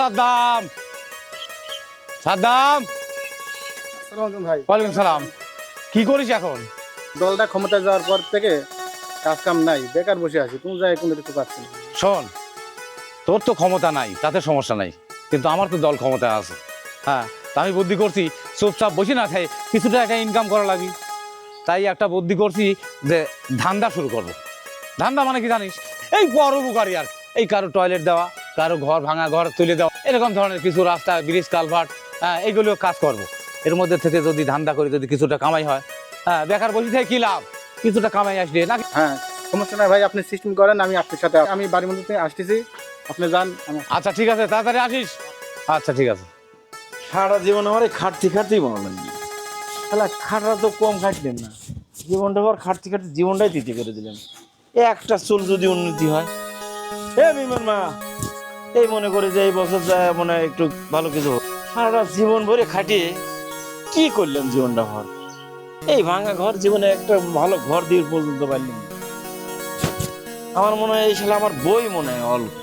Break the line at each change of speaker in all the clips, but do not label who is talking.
সাদ্দাম সাদ্দাম
ভাই
ওয়ালাইকুম সালাম। কি করিস এখন?
দলটা ক্ষমতায় যাওয়ার পর থেকে কাজ কাম নাই, বেকার বসে আছি। তুমি যাই কোনো কিছু পাচ্ছি না।
শোন, তোর তো ক্ষমতা নাই, তাতে সমস্যা নাই, কিন্তু আমার তো দল ক্ষমতায় আছে। হ্যাঁ, তা আমি বুদ্ধি করছি চুপচাপ বসে না খাই কিছুটা একটা ইনকাম করা লাগবে। তাই একটা বুদ্ধি করছি যে ধান্দা শুরু করব। ধান্দা মানে কি জানিস? এই পরোপকারী আর এই কারো টয়লেট দেওয়া, কারো ঘর ভাঙা ঘর তুলে দেওয়া, এরকম ধরনের কিছু রাস্তা ব্রিজ কালভার্ট, হ্যাঁ এইগুলো কাজ করব। এর মধ্যে থেকে যদি ধান্দা করি, যদি কিছুটা কামাই হয়, হ্যাঁ বেকার বসে থেকে কী লাভ? কিছুটা কামাই আসবে নাকি?
হ্যাঁ, সমস্যা নাই ভাই, আপনি সিস্টেম করেন, আমি আপনার সাথে আমি বাড়ির মধ্যে থেকে আসতেছি, আপনি যান।
আচ্ছা ঠিক আছে, তাড়াতাড়ি আসিস। আচ্ছা ঠিক আছে।
সারা জীবন আমার খাটতে খাটতেই মনে লাগবে। তাহলে খাটা তো কম খাটলেন না, জীবনটা আবার খাটতে খাটতে জীবনটাই দিতে করে দিলেন। একটা চুল যদি উন্নতি হয়, বিমান মা এই মনে করে যে এই বছর যায় মনে হয় একটু ভালো কিছু হোক। সারা জীবন ভরে খাটিয়ে কি করলাম জীবনটা ভর? এই ভাঙা ঘর জীবনে একটা ভালো ঘর দিয়ে পর্যন্ত পারলাম না। আমার মনে হয় এই সালে আমার বই মনে হয় অল্প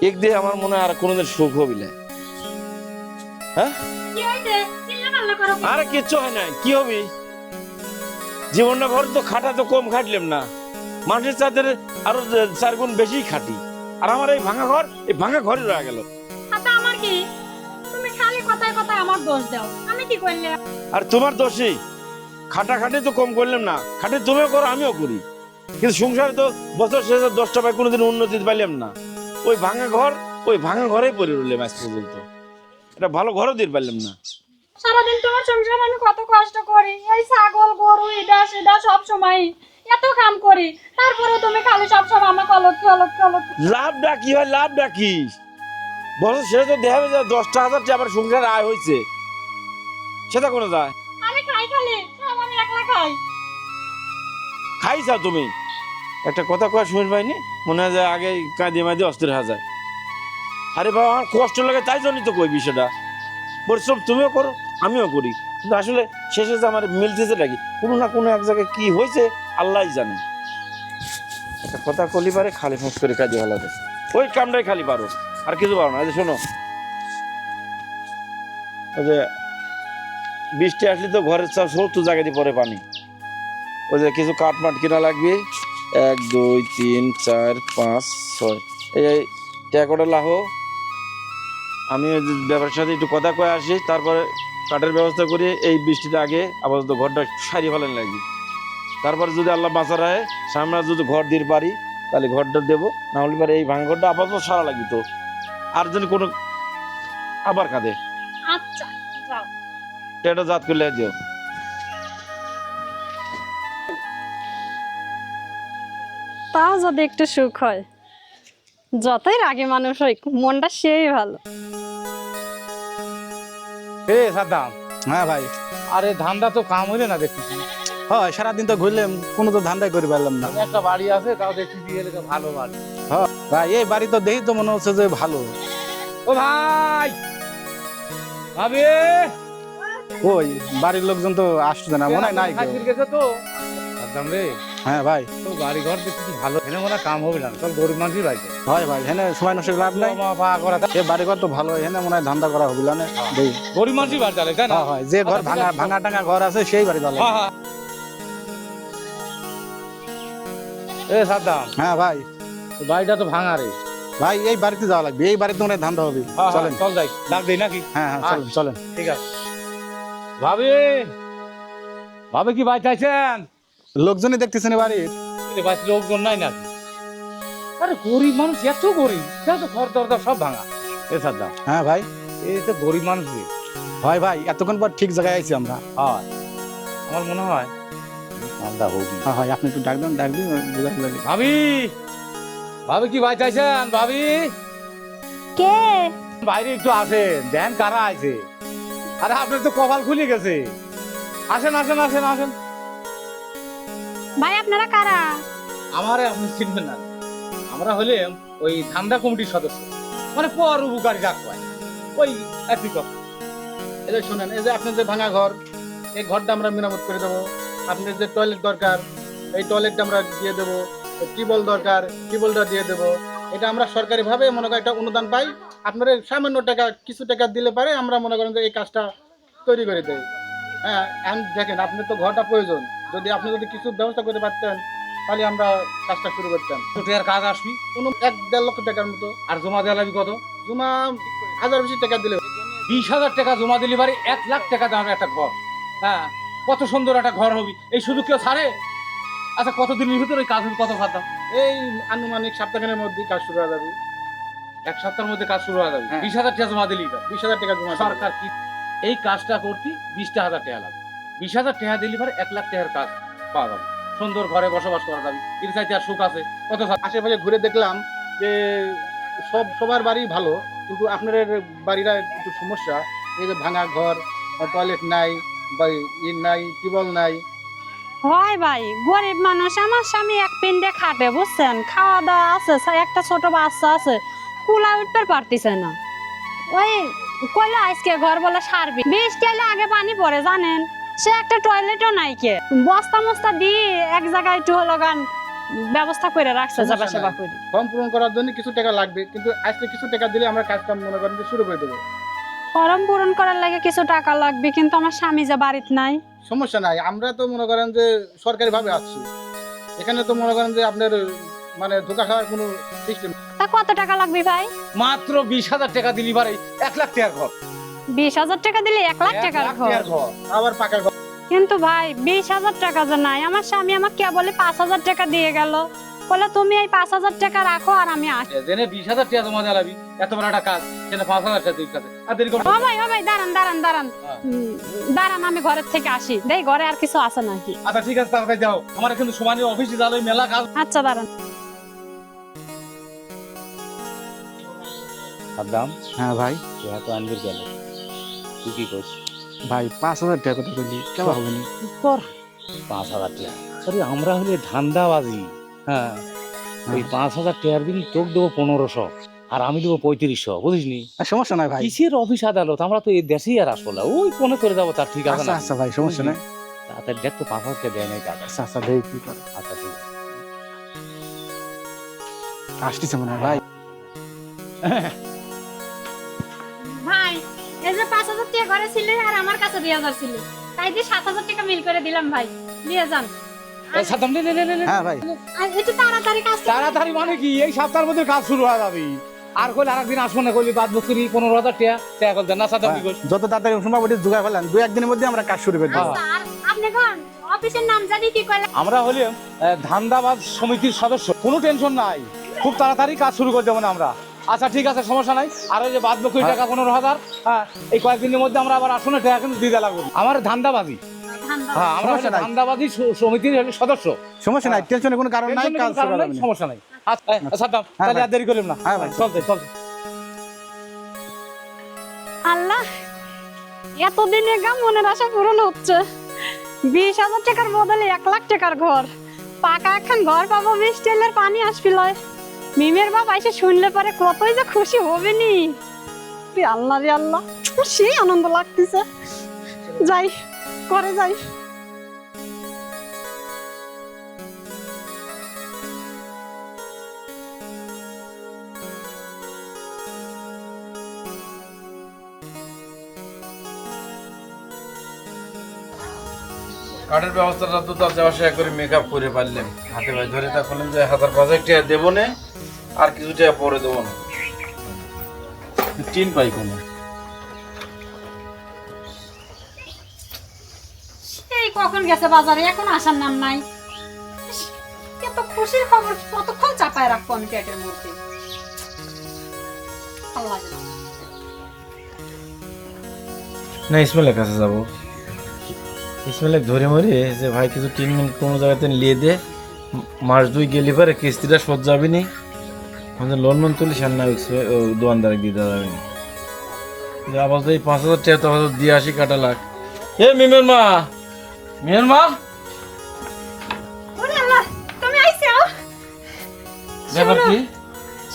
এক দিয়ে আমার মনে হয় আর কোনোদিন সুখ হবি না। হ্যাঁ, আরে কিচ্ছু হয় না, কি হবি? জীবনটা ভর তো খাটা তো কম খাটলাম না, মানুষের চাঁদের আরো 4 গুণ বেশি খাটি। আর আমার এই ভাঙা ঘর, এই ভাঙা ঘরে রয়ে গেল।
আচ্ছা আমার কি? তুমি খালি কথায় কথায় আমার দোষ দাও, আমি কি করলাম?
আর তোমার দোষী, খাটা খাটি তো কম করলাম না, খাটি তুমিও করো আমিও করি, কিন্তু সংসারে তো বছর শেষে 10টা পাই কোনোদিন উন্নতি পাইলাম না। ওই ভাঙা ঘর, ওই ভাঙা ঘরেই পড়ে রইলাম আজ পর্যন্ত, এটা ভালো ঘরও দিতে পারলাম না।
সারাদিন তোমার সংসার আমি কত কষ্ট করি, এই ছাগল গরু এটা সেটা সব সময় এত কাম করি, তারপরে তুমি খালি সব সময় আমাকে অলক্ষী অলক্ষী অলক্ষী।
লাভটা কি হয়? লাভটা কি? বছর শেষে তো দেখা যায় 10,000 টাকা আবার সংসারে আয় হয়েছে, সেটা কোনো যায়?
আমি খাই খালি সব আমি একলা খাই।
খাইছাও তুমি? একটা কথা কয়া শুনিস পাইনি, মনে হয় যে আগে কাঁদিয়ে মাদিয়ে অস্থির হয়ে যায়। আরে বাবা, আমার কষ্ট লাগে তাই জন্যই তো কই বিষয়টা। পরিশ্রম তুমিও করো আমিও করি, কিন্তু আসলে শেষে যে আমার মিলতেছে নাকি কোনো না কোনো এক জায়গায় কি হয়েছে আল্লাহই জানে। একটা কথা কলি পারে খালি ফোঁস করে কাজে ভালো লাগে, ওই কামটাই খালি পারো, আর কিছু পারো না। এই যে শোনো, ওই যে বৃষ্টি আসলে তো ঘরের সব সমস্ত জায়গাতে পরে পানি, ওই যে কিছু কাঠ মাঠ কিনা লাগবে, 1 2 3 4 5 6, এই ট্যাকটা লাহো। আমি ওই যে ব্যাপারের সাথে একটু কথা কয়ে আসি, তারপরে কাঠের ব্যবস্থা করি। এই বৃষ্টিটা আগে আপাতত ঘরটা সারিয়ে ফেলেন লাগবে, তারপরে যদি আল্লাহ বাঁচা রায় সামনে যদি ঘর দিয়ে পারি তাহলে ঘরটা দেবো, না হলে পরে এই ভাঙা ঘরটা আপাতত সারা লাগবে। তো আর যদি কোনো আবার কাঁদে
আচ্ছা যাও।
এটা জাত করলে দিও।
তাও যদি একটু সুখ হয়, যতই রাগে মানুষ হয় মনটা সেই ভালো।
এ সাদ্দাম,
হ্যাঁ ভাই,
আরে ধান্দা তো কাম হইলে না দেখতেছি।
হয় সারাদিন তো ঘুরলাম, কোনো তো ধান্দাই করে পারলাম না।
একটা বাড়ি আছে, তাও দেখতেছি এলাকা ভালো বাড়ি।
হ্যাঁ ভাই, এই বাড়ি তো দেখি তো মনে হচ্ছে যে ভালো।
ও ভাই, ভাবি
ওই বাড়ির লোকজন তো আসছে না, মনে হয় নাই কেউ।
হাজির গেছে তো সাদ্দাম রে।
হ্যাঁ ভাই,
তো বাড়ি ঘর দেখতেছি ভালো, এনে মনে হয় কাম হবে না, সব গরিব মানুষই বাড়িতে।
হয় ভাই, হেনে সময় নষ্ট করে লাভ নাই। এ বাড়ি ঘর তো ভালো, হেনে মনে হয় ধান্দা করা হবে না। দেখি
গরিব মানুষই বাড়ি চালে, তাই না?
হ্যাঁ হয়, যে ঘর ভাঙা ভাঙা টাঙা ঘর আছে সেই বাড়ি ভালো।
হ্যাঁ, হ্যাঁ। এ সাদ্দাম,
হ্যাঁ ভাই,
বাড়িটা তো ভাঙা রে।
ভাই এই বাড়িতে যাওয়া লাগবে, এই বাড়িতে মনে হয় ধান্দা হবে।
হ্যাঁ,
চলেন।
চল যাই, ডাক দেই নাকি?
হ্যাঁ হ্যাঁ চলেন চলেন।
ঠিক আছে। ভাবি, ভাবি কি বাড়ি চাইছেন?
লোকজনই দেখতেছেন বাড়ির।
বাড়িতে লোকজন নাই নাকি? আরে গরিব মানুষ, এত গরিব, তো ঘর দরজা সব ভাঙা। এ সাদ্দাম,
হ্যাঁ ভাই,
এই তো গরিব মানুষ রে।
হয় ভাই, এতক্ষণ পর ঠিক জায়গায় আইছি আমরা।
হয়, আমার মনে হয় ঠান্ডা হোক।
হ্যাঁ হয়, আপনি একটু ডাক দিন বোঝা লাগে।
ভাবি, ভাবি কি বাড়ি চাইছেন? ভাবি
কে?
বাইরে একটু আসেন, দেন কারা আছে। আরে আপনার তো কপাল খুলে গেছে, আসেন আসেন আসেন আসেন।
ভাই আপনারা কারা?
আমারে আপনি চিনবেন না, আমরা হলাম ওই ধান্দা কমিটির সদস্য, মানে পরোপকারী যাক হয় ওই একই কথা।
এই যে শোনেন, এই যে আপনার যে ভাঙা ঘর, এই ঘরটা আমরা মেরামত করে দেবো। আপনার যে টয়লেট দরকার, এই টয়লেটটা আমরা দিয়ে দেবো। টিউবওয়েল দরকার, টিউবওয়েলটা দিয়ে দেবো। এটা আমরা সরকারিভাবে মনে করেন একটা অনুদান পাই। আপনারা সামান্য টাকা কিছু টাকা দিলে পারে আমরা মনে করেন যে এই কাজটা তৈরি করে দেয়। হ্যাঁ, এখন দেখেন আপনার তো ঘরটা প্রয়োজন, যদি আপনি যদি কিছু ব্যবস্থা করতে পারতেন তাহলে আমরা কাজটা শুরু করতাম।
টাকার কাজ আসবি,
কোনো 1-1.5 লক্ষ টাকার মতো।
আর জমা দেওয়া লাগবে কত?
জমা 1000 বেশি টাকা দিলে
20,000 টাকা জমা দিলে পারে 1 লাখ টাকা দামের একটা ঘর। হ্যাঁ, কত সুন্দর একটা ঘর হবে, এই সুযোগ কেউ ছাড়ে? আচ্ছা, কতদিনের ভিতরে কাজ হবে, কত খাতা?
এই আনুমানিক সপ্তাহের মধ্যে কাজ শুরু হয়ে যাবে।
1 সপ্তাহের মধ্যে কাজ শুরু হয়ে যাবে।
হ্যাঁ।
20,000 টাকা জমা দিলেই পারে।
20,000 টাকা জমা দিলে।
সরকার কি এই কাজটা করতে 20,000 টাকা লাগবে। 20,000 টাকা দিলে পারে 1 লাখ টাকার কাজ পাওয়া যাবে, সুন্দর ঘরে বসবাস করা যাবে। এর চাইতে আর সুখ আছে কত?
আশেপাশে ঘুরে দেখলাম যে সবার বাড়ি ভালো, কিন্তু আপনার বাড়িটা একটু সমস্যা। এই যে ভাঙা ঘর, টয়লেট নাই, বা নাই, টিউবওয়েল নাই।
হয় ভাই, গরিব মানুষ। আমার স্বামী এক পিন্ডে খাটে, বুঝছেন, খাওয়া দাওয়া আছে, একটা ছোট বাচ্চা আছে, কুলা উঠতে পারতেছে না। ওই কইলো আজকে ঘর বলে সারবি, বৃষ্টি এলে আগে পানি পড়ে জানেন, সে একটা টয়লেটও নাই, কে বস্তা মস্তা দিয়ে এক জায়গায় একটু হলো গান ব্যবস্থা করে রাখছে, যাবা সেবা করে।
ফর্ম পূরণ করার জন্য কিছু টাকা লাগবে, কিন্তু আজকে কিছু টাকা দিলে আমরা কাজটা মনে করেন যে শুরু করে দেবো।
ফর্ম পূরণ করার লাগে কিছু টাকা লাগবে, কিন্তু আমার স্বামী যে বাড়িতে নাই।
সমস্যা নাই, আমরা তো মনে করেন যে সরকারিভাবে আসছি, এখানে তো মনে করেন যে আপনার মানে ধোকা খাওয়ার কোনো সিস্টেম।
তা কত টাকা লাগবে ভাই?
মাত্র 20,000 টাকা দিলি পারে 1 লাখ টাকার ঘর।
20,000 টাকা দিলে 1 লাখ টাকার ঘর?
আবার পাকা ঘর।
কিন্তু ভাই 20,000 টাকা যে নাই, আমার স্বামী আমাকে কেবলই 5,000 টাকা দিয়ে গেল, বলে তুমি এই 5,000 টাকা রাখো আর আমি আসি।
জেনে 20,000 টাকা জমা দেওয়া লাগবে, এত বড় একটা কাজ, সেটা 5,000 টাকা দিতে হবে। আর দেরি করতে
ও ভাই দাঁড়ান দাঁড়ান দাঁড়ান, দাঁড়ান, আমি ঘরের থেকে আসি, দেই ঘরে আর কিছু আছে নাকি।
আচ্ছা ঠিক আছে, তাড়াতাড়ি যাও, আমার কিন্তু সময় নেই, অফিসে যাবে, মেলা কাজ।
আচ্ছা দাঁড়ান।
সাদ্দাম,
হ্যাঁ ভাই।
তুই এত আনবির গেল, তুই কি করছিস?
ভাই 5,000 টাকা কথা বললি কেমন হবে না?
কর 5,000 টাকা। আরে আমরা হলে ধান্দাবাজি। হ্যাঁ, ওই 5,000 টাকার বিল তোকে দেবো 1,500, আর আমি দেবো 3,500, বুঝিস নি?
সমস্যা নাই ভাই।
কিসের অফিস আদালত, আমরা তো এই দেশেই আর আসবো না, ওই কোনে করে যাবো, তার ঠিক আছে
আচ্ছা
না?
আচ্ছা ভাই, সমস্যা নাই।
তাতে দেখ তো 5,000 টাকা দেয় নাই টাকা।
আচ্ছা আচ্ছা, দেখি কি করে।
আচ্ছা ঠিক আছে।
আসতেছে মনে হয় ভাই।
ভাই এই যে 5,000 টাকা ঘরে ছিল আর আমার কাছে 2,000 ছিল, তাই দিয়ে 7,000 টাকা মিল করে দিলাম ভাই, নিয়ে যান।
এই সাদ্দাম, লে লে লে লে।
হ্যাঁ ভাই।
আর একটু তাড়াতাড়ি কাজ করুন।
তাড়াতাড়ি মানে কি, এই সপ্তাহের মধ্যে কাজ শুরু হয়ে যাবে। আর কইলে আরেকদিন আসবো না, কইলি বাদ বকরি 15,000 টাকা টাকা কল দেন না। সাদ্দাম কি করছিস?
যত তাড়াতাড়ি সম্ভব ওটা জোগাড় ফেলেন, 2-1 দিনের মধ্যে আমরা কাজ শুরু করে দেবো।
আচ্ছা, আর আপনি কোন অফিসের নাম জানি কি কইলেন?
আমরা হলে ধান্দাবাজ সমিতির সদস্য, কোনো টেনশন নাই, খুব তাড়াতাড়ি কাজ শুরু করে দেবো না আমরা। আচ্ছা ঠিক আছে, সমস্যা নাই। আর ওই যে বাদ বকরি টাকা 15,000, হ্যাঁ, এই কয়েকদিনের মধ্যে আমরা আবার আসলে টাকা কিন্তু দিতে লাগবে। আমার ধান্দাবাজি, হ্যাঁ, আমরা
সমস্যা নাই।
ধান্দাবাজি সমিতির সদস্য।
সমস্যা নাই, টেনশনের কোনো কারণ নাই,
টেনশনের
কাজ
কোনো
শুরু
কারণ নাই,
হবে।
সমস্যা নাই। আচ্ছা সাদ্দাম,
হ্যাঁ
তাহলে
ভাই।
আর দেরি করলাম না।
হ্যাঁ ভাই।
চলতে চলতে।
আল্লাহ, এতদিনে গা মনের আশা পূরণ হচ্ছে। 20,000 টাকার বদলে 1 লাখ টাকার ঘর, পাকা একখান ঘর পাবো, 20 টেলের পানি আসবিল। মিমের বাবা এসে শুনলে পরে কতই যে খুশি হবে নি। রে আল্লাহ রে আল্লাহ, সেই আনন্দ লাগতেছে। যাই করে যাই।
কাঠের ব্যবস্থাটা তো তার যাওয়া আসা করে মেকআপ করে পারলেন, হাতে ভাই ধরে তা করলেন যে 1,000-5,000 টাকা দেবো না, আর কিছু টাকা পরে দেবো না। টিন পাই কোনো
এই কখন গেছে বাজারে, এখন আসার নাম নাই। ইস, এত খুশির খবর কতক্ষণ চাপায় রাখবো আমি পেটের মধ্যে। ভালো লাগে না।
না, ইসমাইলের কাছে যাবো। ইসমাইলের ধরে মরে যে ভাই কিছু টিন মিন কোনো জায়গাতে নিয়ে দে, মাস 2 গেলে পরে কিস্তিটা শোধ যাবে নি, আমাদের লোন মন তুলি সার না দোকানদারে দিতে যাবে না। আবার তো এই 5,000 টাকা তো আবার দিয়ে আসি কাটা লাখ। এ মিমের মা, মিমের মা,
ওরে আল্লাহ, তুমি আইছো?
ব্যাপার কি?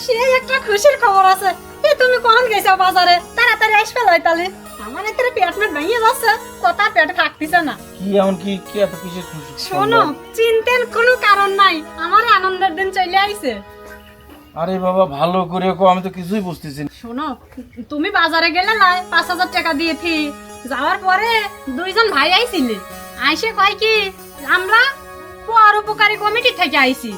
সেই একটা খুশির খবর আছে। এ তুমি কখন গেছো বাজারে? তাড়াতাড়ি আসবে লয় তাহলে। আমার এত পেট মেট ভেঙে যাচ্ছে, কথা পেটে থাকতেছে না।
কি এমন কি কি এত কিসের খুশি?
শোনো, চিন্তার কোনো কারণ নাই, আমার আনন্দের দিন চলে আইছে।
আরে বাবা ভালো করে কো, আমি তো কিছুই বুঝতেছি না।
শোনো, তুমি বাজারে গেলে না 5,000 টাকা দিয়ে ফি, যাওয়ার পরে দুইজন ভাই আইছিলে, আইসে কয় কি আমরা পরোপকারী কমিটি থেকে আইছি,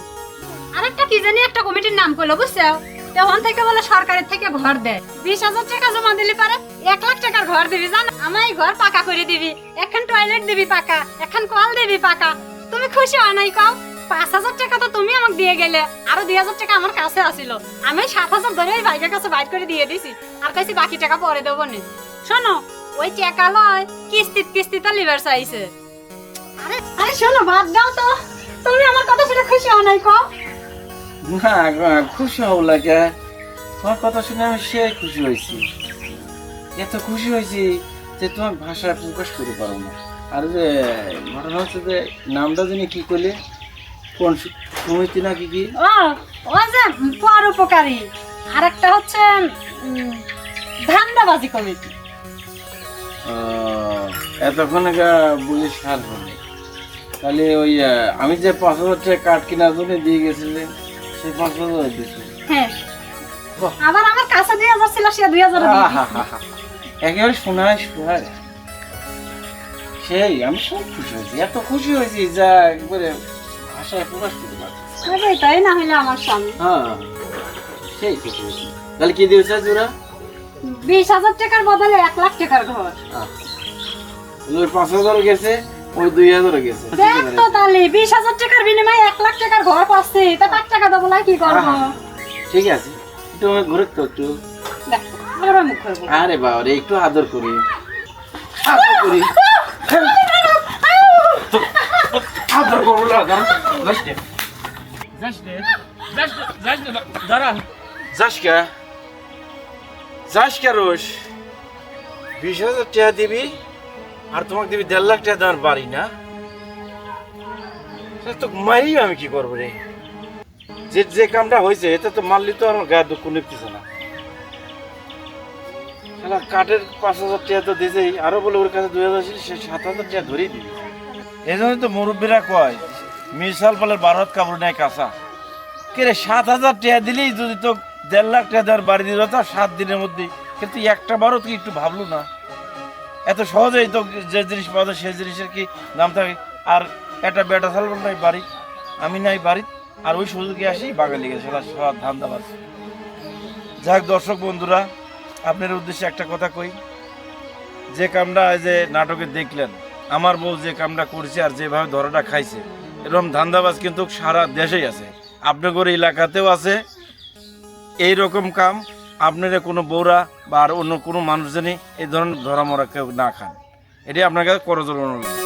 আরেকটা কি জানি একটা কমিটির নাম কইলো বুঝছো, তখন থেকে বলে সরকারের থেকে ঘর দেয়, 20,000 টাকা জমা দিলে পারে 1 লাখ টাকার ঘর দিবি, জান আমায় ঘর পাকা করে দিবি, এখন টয়লেট দিবি পাকা, এখন কল দিবি পাকা। তুমি খুশি হয় নাই কও? 5,000 টাকা তো তুমি আমাকে দিয়ে গেলে, আরো 2,000 টাকা আমার কাছে আসিল, আমি 7,000 ধরে ওই ভাইয়ের কাছে বাইট করে দিয়ে দিছি, আর কাছে বাকি টাকা পরে দেবো নি। শোনো, ওই টাকা লয় কিস্তিতে লিভার চাইছে। আরে আরে শোনো, বাদ দাও তো, তুমি আমার কথা শুনে খুশি হয় নাই কও?
না খুশি হব লাগে, তোমার কথা শুনে আমি সে খুশি হয়েছি, এত খুশি হয়েছি যে তোমার ভাষায় প্রকাশ করতে পারো না। আর যে ঘটনা হচ্ছে যে নামটা জানি কি করলে, কোন সমিতি না কি কি?
ও যে পরোপকারী, আর একটা হচ্ছে ধান্দাবাজি কমিটি।
এতক্ষণ বুঝে সার হবে, তাহলে ওই আমি যে 5,000 টাকা কাঠ কেনার জন্য দিয়ে গেছিলেন সেই 5,000 দিয়েছি।
হ্যাঁ, আবার আমার কাছে 2,000 ছিল, সে 2,000
একেবারে শোনায় শোনায় সেই, আমি সব খুশি হয়েছি, এত খুশি হয়েছি যা একবারে ভাষায় প্রকাশ করতে পারছি।
তাই না হলে আমার স্বামী।
হ্যাঁ সেই খুশি হয়েছি। তাহলে কি দিয়েছে তোরা?
20,000 টাকার বদলে 1 লাখ টাকার ঘর।
ওই 5,000 গেছে, ওই 2,000 গেছে।
দেখ তো তাহলে 20,000 টাকার বিনিময়ে 1 লাখ টাকার ঘর পাচ্ছি, তা 5 টাকা দেবো না কি করবো?
ঠিক আছে, একটু আমি ঘুরে তো একটু।
দেখ, আবার মুখ করবো।
আরে বাবা রে, একটু আদর করি, আদর করি, আদর করবো না, যাস কে রোজ 20,000 টাকা দিবি আর তোমাকে দিবি 1.5 লাখ টাকা দেওয়ার বাড়ি না, তো মারি আমি কি করবো রে? যে যে কামটা হয়েছে এতে তো মারলি তো আমার গায়ে দুঃখ নিতেছে না। কাঠের 5,000 টাকা তো দিয়েছেই, আরো বলে ওর কাছে 2,000 ছিল, সে 7,000 টাকা ধরেই দিবি। এই জন্য তো মুরব্বীরা কয় মিশাল পালের 12 হাত কাপড় নেয় কাঁচা। কে রে 7,000 টাকা দিলেই যদি তো 1.5 লাখ টাকা দেওয়ার বাড়ি দিল তো 7 দিনের মধ্যেই, কিন্তু একটা বারও তুই একটু ভাবলো না? এত সহজেই তো যে জিনিস পাওয়া যায় সেই জিনিসের কি দাম থাকে? আর একটা বেটা সাল নাই বাড়ি, আমি নাই বাড়ি, আর ওই সুযোগে আসি বাগালি গেছে সব ধান্দাবাজ। যাক দর্শক বন্ধুরা, আপনার উদ্দেশ্যে একটা কথা কই, যে কামটা যে নাটকে দেখলেন আমার বউ যে কামটা করছে আর যেভাবে ধরাটা খাইছে, এরকম ধান্দাবাজ কিন্তু সারা দেশেই আছে, আপনাদের এলাকাতেও আছে এই রকম কাম। আপনারা কোনো বউরা বা আর অন্য কোনো মানুষজনই এই ধরনের ধরা মরা কেউ না খান, এটাই আপনার কাছে করজোর অনুরোধ।